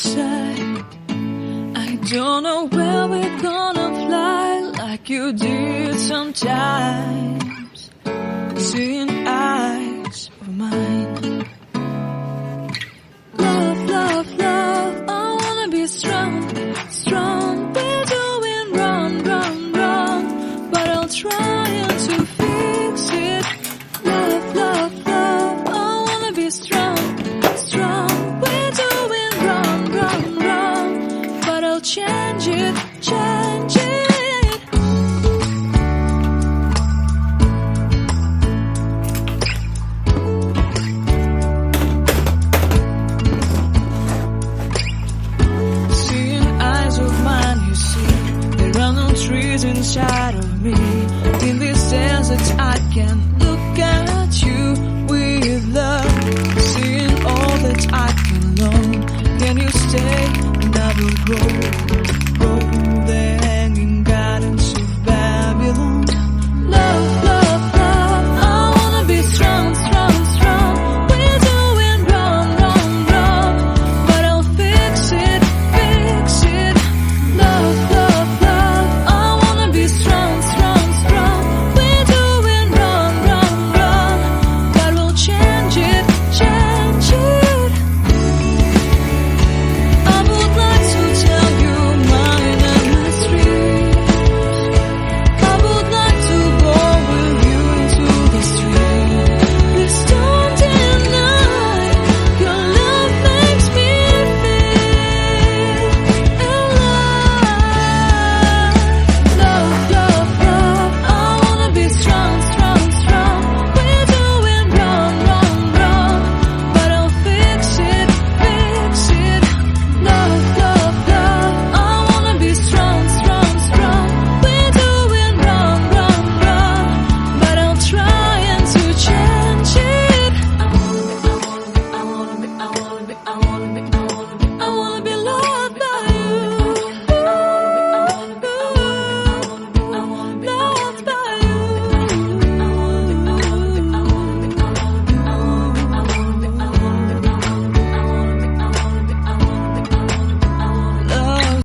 Parkside. I don't know where we're gonna fly like you did sometimes. Seeing eyes of mine. Love, love, love, I wanna be strong, strong. We're doing wrong, wrong, wrong, but I'll try to fix it. Love, love, love, I wanna be strong, strong. We're doing wrong, wrong, wrong, but I'll change it, change it. Trees inside of me. In this desert I can look at you with love. Seeing all that I can learn. Can you stay and I will grow?